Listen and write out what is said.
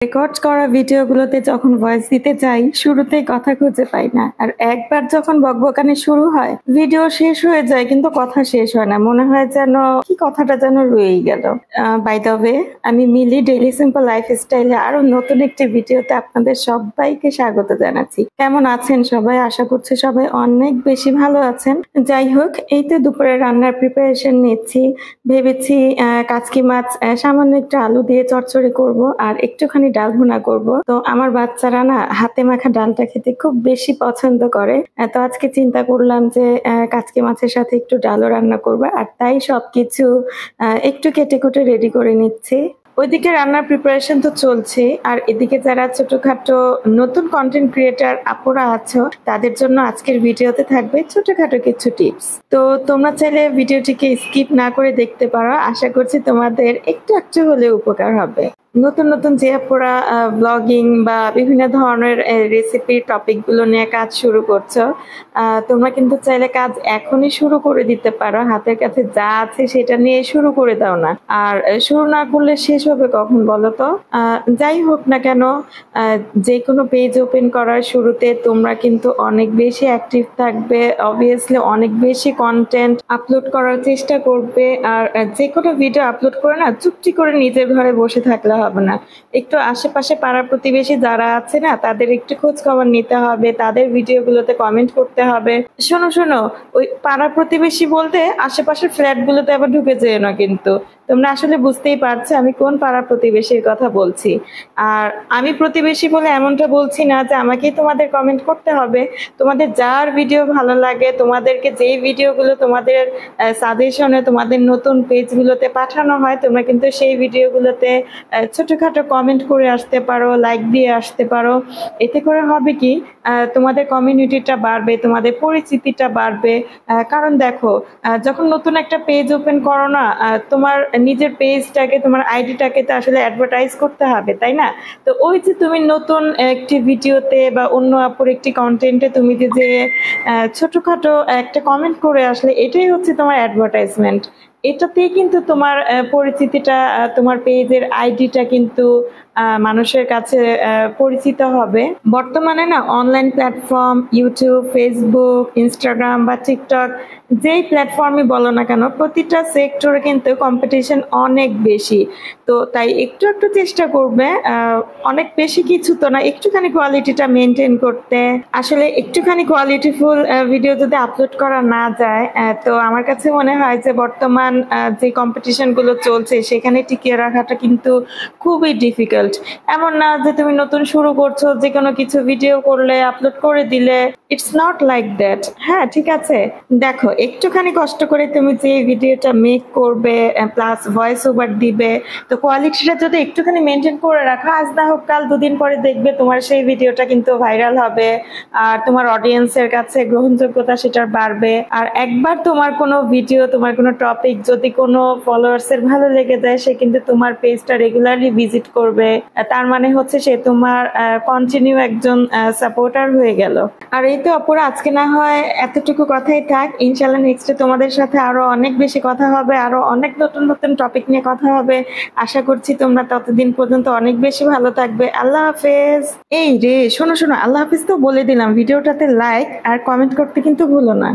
Record করা ভিডিওগুলোতে যখন ভয়েস দিতে যাই শুরুতেই কথা খুঁজে পাই না, আর একবার যখন বকবকানি শুরু হয় ভিডিও শেষ হয়ে যায় কিন্তু কথা শেষ হয় না, মনে হয় যেন কি কথাটা যেন রয়েই গেল। বাই দ্য ওয়ে, আমি মিলি ডেইলি সিম্পল লাইফস্টাইলে আরো নতুন একটি ভিডিওতে আপনাদের সবাইকে স্বাগত জানাচ্ছি। কেমন আছেন সবাই? আশা করছি সবাই অনেক বেশি ভালো আছেন। যাই হোক, এই তো দুপুরে রান্নার প্রিপারেশন নিচ্ছি। ভেবেছি কাচকি মাছ সামান্য একটু আলু দিয়ে চচ্চড়ি করব আর একটুখানি ডাল ভুনা করব। তো আমার বাচ্চারা না হাতে মাখা ডালটা খেতে খুব বেশি পছন্দ করে। তো আজকে চিন্তা করলাম যে কাচকি মাছের সাথে একটু ডালও রান্না করব, আর তাই সবকিছু একটু কেটে কুটে রেডি করে নিচ্ছি। ওইদিকে রান্নার প্রিপারেশন তো চলছে, আর এদিকে যারা ছোটখাটো নতুন কন্টেন্ট ক্রিয়েটার আপুরা আছো তাদের জন্য আজকের ভিডিওতে থাকবে ছোটখাটো কিছু টিপস। তো তোমরা চাইলে ভিডিওটিকে স্কিপ না করে দেখতে পারো, আশা করছি তোমাদের একটু একটু হলেও উপকার হবে। নতুন নতুন যে আপুরা ব্লগিং বা বিভিন্ন ধরনের রেসিপির টপিকগুলো নিয়ে কাজ শুরু করছো, তোমরা কিন্তু চাইলে কাজ এখনই শুরু করে দিতে পারো। হাতের কাছে যা আছে সেটা নিয়ে শুরু করে দাও না, আর শুরু না করলে শেষ হবে কখন বলো তো? যাই হোক না কেন, যে কোনো পেজ ওপেন করার শুরুতে তোমরা কিন্তু অনেক বেশি অ্যাক্টিভ থাকবে, অবভিয়াসলি অনেক বেশি কন্টেন্ট আপলোড করার চেষ্টা করবে। আর যে কোনো ভিডিও আপলোড করে না চুপটি করে নিজের ঘরে বসে থাকলে হবে না, একটু আশেপাশে পাড়া প্রতিবেশী যারা আছে না তাদের একটু খোঁজ খবর নিতে হবে, তাদের ভিডিওগুলোতে কমেন্ট করতে হবে। শোনো, ওই পাড়া প্রতিবেশী বলতে আশেপাশের ফ্ল্যাট গুলোতে আবার ঢুকে যেও না, কিন্তু তোমরা আসলে বুঝতেই পারছো আমি কোন পাড়া প্রতিবেশীর কথা বলছি। আর আমি প্রতিবেশী বলে এমনটা বলছি না যে আমাকেই তোমাদের কমেন্ট করতে হবে। তোমাদের যার ভিডিও ভালো লাগে, তোমাদেরকে যেই ভিডিওগুলো তোমাদের সাজেশনে তোমাদের নতুন পেজগুলোতে পাঠানো হয়, তোমরা কিন্তু সেই ভিডিওগুলোতে ছোটখাটো কমেন্ট করে আসতে পারো, লাইক দিয়ে আসতে পারো। এতে করে হবে কি, তোমাদের কমিউনিটিটা বাড়বে, তোমাদের পরিচিতিটা বাড়বে। কারণ দেখো, যখন নতুন একটা পেজ ওপেন করো না, তোমার নিজের পেজটাকে, তোমার আইডিটাকে তো আসলে অ্যাডভার্টাইজ করতে হবে, তাই না? তো ওই যে তুমি নতুন একটি ভিডিওতে বা অন্য আপুর একটি কন্টেন্টে তুমি যে ছোটখাটো একটা কমেন্ট করে আসলে, এটাই হচ্ছে তোমার অ্যাডভার্টাইজমেন্ট। এটাতেই কিন্তু তোমার পরিচিতিটা, তোমার পেজের আইডিটা কিন্তু মানুষের কাছে পরিচিত হবে। বর্তমানে না online platform YouTube, Facebook, Instagram বা টিকটক, যেই প্ল্যাটফর্মই বলো না কেন, প্রতিটা সেক্টরে কিন্তু কম্পিটিশন অনেক বেশি। তো তাই একটু একটু চেষ্টা করবে, অনেক বেশি কিছু তো না, একটুখানি কোয়ালিটিটা মেনটেন করতে। আসলে একটুখানি কোয়ালিটিফুল ভিডিও যদি আপলোড করা না যায়, তো আমার কাছে মনে হয় যে বর্তমান যে কম্পিটিশন গুলো চলছে সেখানে টিকিয়ে রাখাটা কিন্তু খুবই ডিফিকাল্ট। এমন না যে তুমি নতুন শুরু করছো, যে কোনো কিছু ভিডিও করলে আপলোড করে দিলে, ইটস নট লাইক দ্যাট। হ্যাঁ, ঠিক আছে, দেখো একটুখানি কষ্ট করে তুমি যে ভিডিওটা মেক করবে প্লাস ভয়েস ওভার দিবে, তো কোয়ালিটিটা যদি একটুখানি মেনটেন করে রাখো, আজ না হোক কাল দুদিন পরে দেখবে তোমার সেই ভিডিওটা কিন্তু ভাইরাল হবে, আর তোমার অডিয়েন্সের কাছে গ্রহণযোগ্যতা সেটার বাড়বে। আর একবার তোমার কোনো ভিডিও, তোমার কোনো টপিক যদি কোনো ফলোয়ার্সের ভালো লেগে যায়, সে কিন্তু তোমার পেজটা রেগুলারলি ভিজিট করবে। তার মানে হচ্ছে সে তোমার কন্টিনিউ একজন সাপোর্টার হয়ে গেল। আর এই তো অপরা, আজকে না হয় এতটুকু কথাই থাক। ইনশাল্লাহ নেক্সটে তোমাদের সাথে আরো অনেক বেশি কথা হবে, আরো অনেক নতুন নতুন টপিক নিয়ে কথা হবে। আশা করছি তোমরা ততদিন পর্যন্ত অনেক বেশি ভালো থাকবে। আল্লাহ হাফেজ। এই রে, শোনো, আল্লাহ হাফেজ তো বলে দিলাম, ভিডিওটাতে লাইক আর কমেন্ট করতে কিন্তু ভুলো না।